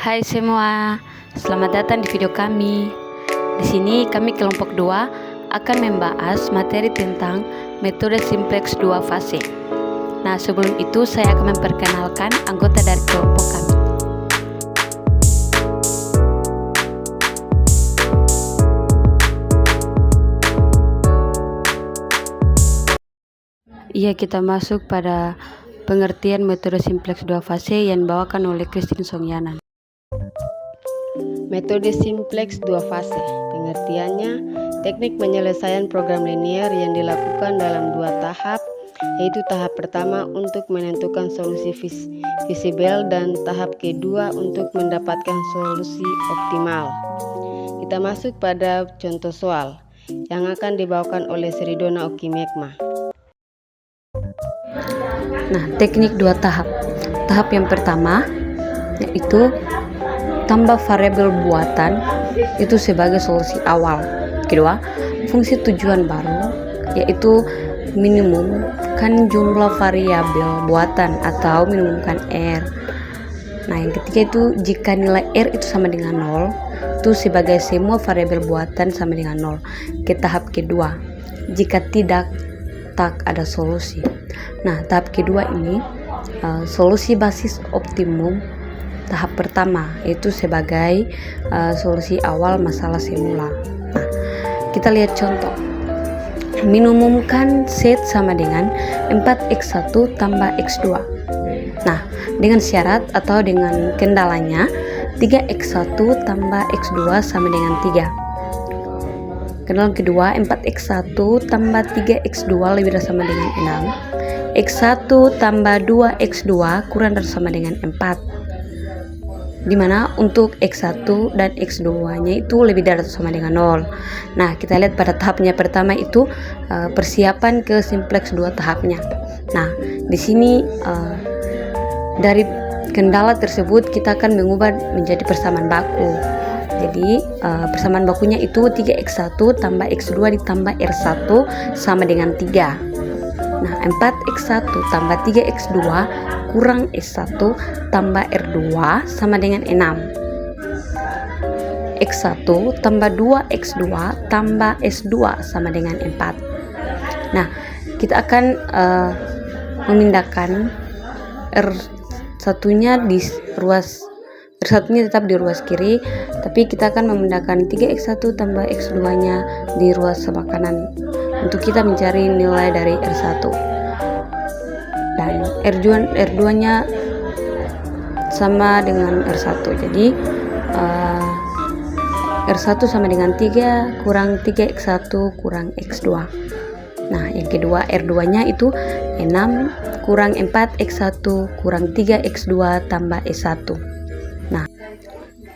Hai semua, selamat datang di video kami. Di sini kami kelompok 2 akan membahas materi tentang metode simplex 2 fase. Nah, sebelum itu saya akan memperkenalkan anggota dari kelompok kami. Iya, kita masuk pada pengertian metode simplex 2 fase yang dibawakan oleh Christine Songyanan. Metode simplex 2 fase, pengertiannya teknik penyelesaian program linear yang dilakukan dalam 2 tahap, yaitu tahap pertama untuk menentukan solusi visible dan tahap kedua untuk mendapatkan solusi optimal. Kita masuk pada contoh soal yang akan dibawakan oleh Sridona Okimekma. Nah, teknik 2 tahap. Tahap yang pertama yaitu tambah variabel buatan itu sebagai solusi awal. Kedua, fungsi tujuan baru yaitu minimumkan jumlah variabel buatan atau minimumkan R. Nah, yang ketiga itu jika nilai R itu sama dengan 0, itu sebagai semua variabel buatan sama dengan 0. Ke tahap kedua, jika tidak, tak ada solusi. Nah, tahap kedua ini solusi basis optimum tahap pertama, yaitu sebagai solusi awal masalah semula. Nah, kita lihat contoh. Minimumkan set sama dengan 4x1 tambah x2. Nah, dengan syarat atau dengan kendalanya 3x1 tambah x2 sama dengan 3. Kendalaan kedua, 4x1 tambah 3x2 lebih dari sama dengan 6. x1 tambah 2x2 kurang dari sama dengan 4. Dimana untuk X1 dan X2 nya itu lebih dari atau sama dengan 0. Nah, kita lihat pada tahapnya pertama itu persiapan ke simplex 2 tahapnya. Nah, di sini dari kendala tersebut kita akan mengubah menjadi persamaan baku. Jadi persamaan bakunya itu 3x1 tambah x2 ditambah r1 sama dengan 3. Nah, 4x1 tambah 3x2 kurang s1 tambah r2 sama dengan 6. x1 tambah 2x2 tambah s2 sama dengan 4. Nah, kita akan memindahkan r1 nya di ruas R1 nya tetap di ruas kiri, tapi kita akan memindahkan 3x1 tambah x2 nya di ruas sebelah kanan untuk kita mencari nilai dari R1. Dan R2 nya sama dengan R1. Jadi R1 sama dengan 3 kurang 3x1 kurang x2. Nah, yang kedua R2 nya itu 6 kurang 4x1 kurang 3x2 tambah S1. Nah,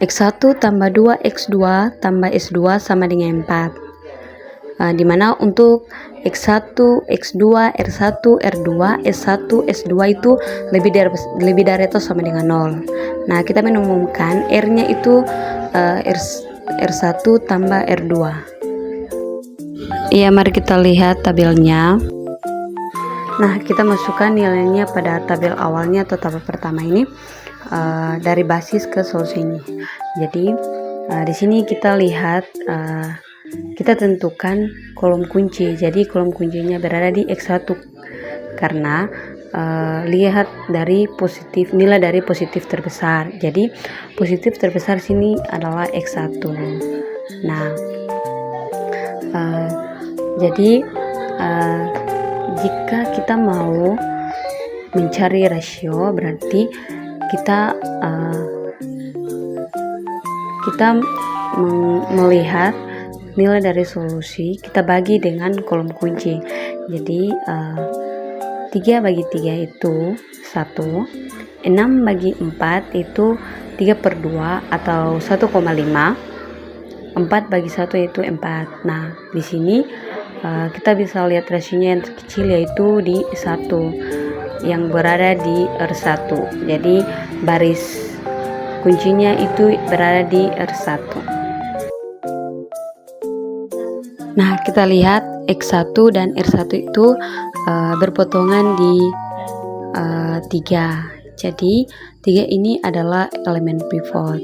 x1 tambah 2x2 tambah S2 sama dengan 4. Dimana untuk X1, X2, R1, R2, S1, S2 itu lebih dari atau sama dengan 0. Nah, kita menemukan R-nya itu R1 tambah R2. Iya, mari kita lihat tabelnya. Nah, kita masukkan nilainya pada tabel awalnya atau tabel pertama ini dari basis ke solusinya. Jadi di sini kita lihat kita tentukan kolom kunci. Jadi kolom kuncinya berada di X1 karena lihat dari nilai dari positif terbesar. Jadi positif terbesar sini adalah X1. Nah, jadi jika kita mau mencari rasio, berarti kita melihat nilai dari solusi kita bagi dengan kolom kunci. Jadi 3 bagi 3 itu 1, 6 bagi 4 itu 3/2 atau 1,5, 4 bagi 1 yaitu 4. Nah, di sini kita bisa lihat rasionya yang kecil yaitu di 1 yang berada di R1. Jadi baris kuncinya itu berada di R1. Nah, kita lihat X1 dan R1 itu berpotongan di 3. Jadi 3 ini adalah elemen pivot.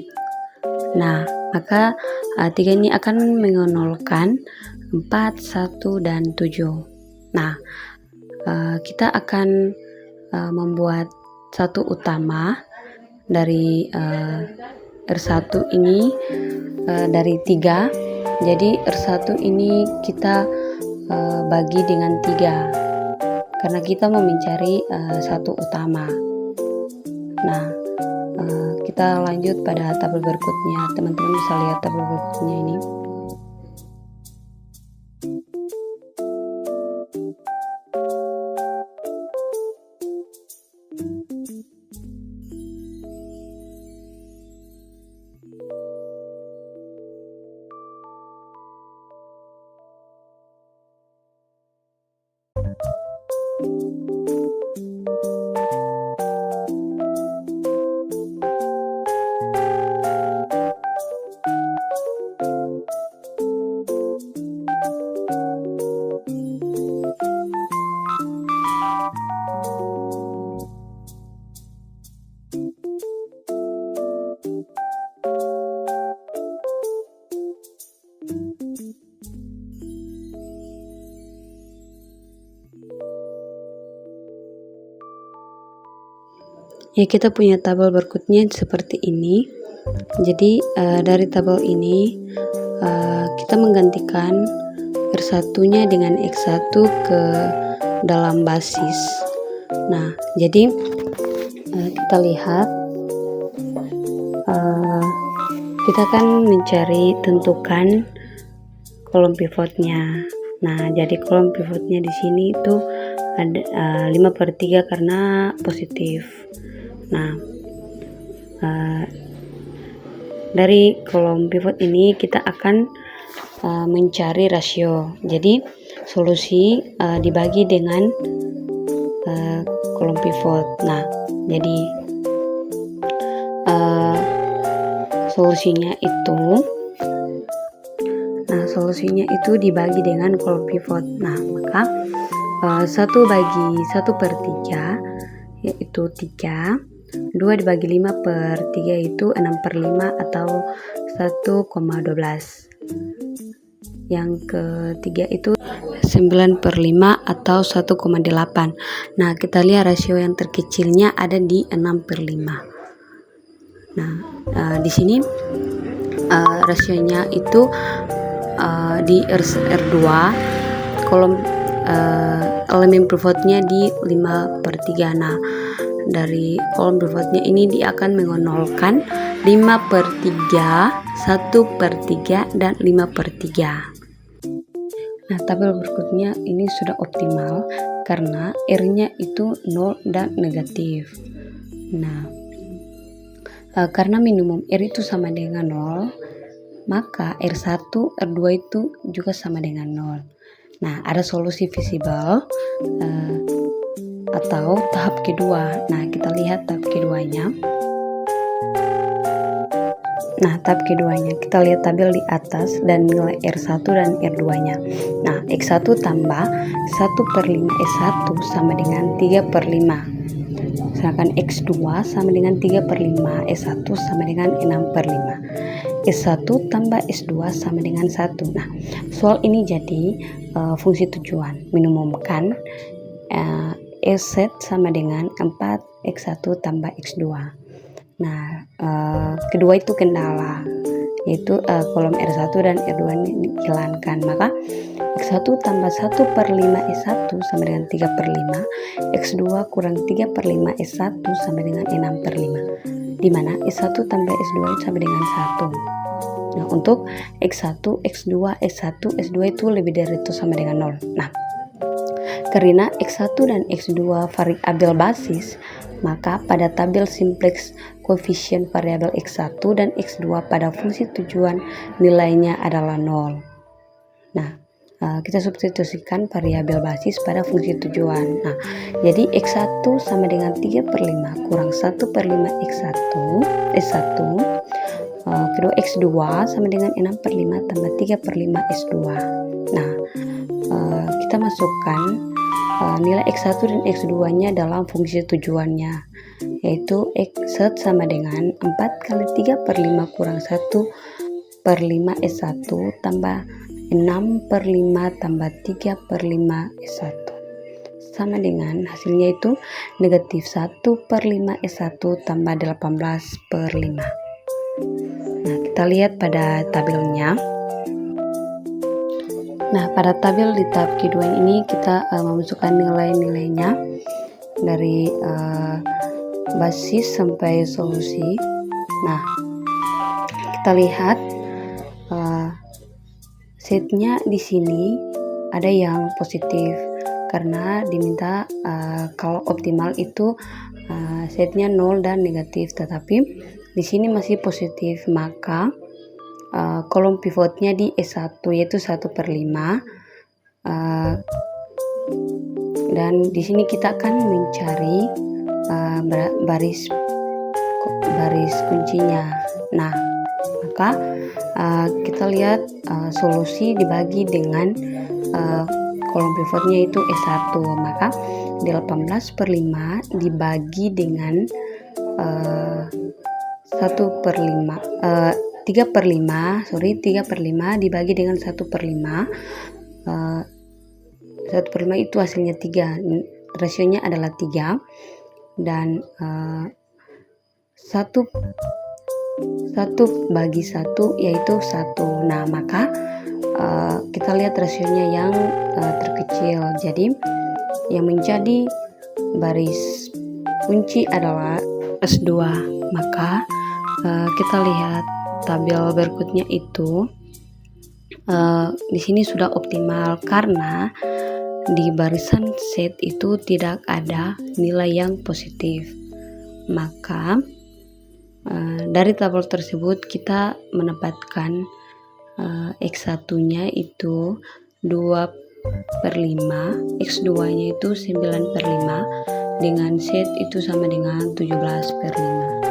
Nah, maka 3 ini akan mengonolkan 4, 1, dan 7. Nah, kita akan membuat satu utama dari R1 ini dari 3. Jadi R1 ini kita bagi dengan 3 karena kita mau mencari satu utama. Nah, kita lanjut pada tabel berikutnya. Teman-teman bisa lihat tabel berikutnya ini. Ya, kita punya tabel berikutnya seperti ini. Jadi dari tabel ini kita menggantikan R1-nya dengan X1 ke dalam basis. Nah, jadi kita lihat kita akan mencari tentukan kolom pivotnya. Nah, jadi kolom pivotnya di sini itu ada 5/3 karena positif. Nah, dari kolom pivot ini kita akan mencari rasio. Jadi solusi dibagi dengan kolom pivot. Nah, jadi solusinya itu dibagi dengan kolom pivot. Nah, maka 1/1/3 yaitu 3. 2 dibagi 5/3 itu 6/5 atau 1,12. Yang ketiga itu 9/5 atau 1,8. Nah, kita lihat rasio yang terkecilnya ada di 6/5. Nah, di sini rasionya itu di R2 kolom elemen pivotnya di 5/3. Nah, dari kolom pivotnya ini dia akan mengonolkan 5/3, 1/3, dan 5/3. Nah, tabel berikutnya ini sudah optimal karena R-nya itu 0 dan negatif. Nah, karena minimum R itu sama dengan 0, maka R1, R2 itu juga sama dengan 0. Nah, ada solusi visible atau tahap kedua. Nah, kita lihat tahap keduanya. Nah, tahap keduanya kita lihat tabel di atas dan nilai R1 dan R2-nya. Nah, X1 tambah 1/5 S1 sama dengan 3/5. Sedangkan X2 sama dengan 3/5 S1 sama dengan 6/5. S1 tambah S2 sama dengan 1. Nah, soal ini jadi fungsi tujuan minimumkan S sama dengan 4 X1 tambah X2. Nah, kedua itu kendala, yaitu kolom R1 dan R2 ini dihilangkan. Maka X1 tambah 1/5 S1 sama dengan 3/5. X2 kurang 3/5 S1 sama dengan 6/5. Di mana S1 tambah S2 sama dengan 1. Nah, untuk X1, X2, S1, S2 itu lebih dari itu sama dengan 0. Nah, karena X1 dan X2 variabel basis, maka pada tabel simplex koefisien variabel X1 dan X2 pada fungsi tujuan nilainya adalah 0. Nah, kita substitusikan variabel basis pada fungsi tujuan. Nah, jadi X1 sama dengan 3/5 kurang 1/5 S1. Kedua X2 sama dengan 6/5 tambah 3/5 S2. Nah, kita masukkan nilai X1 dan X2 nya dalam fungsi tujuannya. yaitu X sama dengan 4 kali 3 per 5 kurang 1 per 5 S1 tambah 6 per 5 tambah 3 per 5 S1 sama dengan hasilnya itu negatif 1 per 5 S1 tambah 18 per 5. Nah, kita lihat pada tabelnya. Nah, pada tabel di tahap kedua ini kita memasukkan nilai-nilainya dari basis sampai solusi. Nah, kita lihat setnya di sini ada yang positif karena diminta kalau optimal itu setnya 0 dan negatif, tetapi di sini masih positif, maka kolom pivotnya di S1 yaitu 1 per 5 dan di sini kita akan mencari baris kuncinya. Nah, maka kita lihat solusi dibagi dengan kolom pivotnya itu S1, maka 18 per 5 dibagi dengan 1 per 5 3 per 5 dibagi dengan 1 per 5 1 per 5 itu hasilnya 3, rasionya adalah 3 dan 1 bagi 1 yaitu 1. Nah, maka kita lihat rasionya yang terkecil, jadi yang menjadi baris kunci adalah S2. Maka kita lihat tabel berikutnya itu di sini sudah optimal karena di barisan set itu tidak ada nilai yang positif. Maka dari tabel tersebut kita mendapatkan X1 nya itu 2 per 5, X2 nya itu 9 per 5 dengan set itu sama dengan 17 per 5.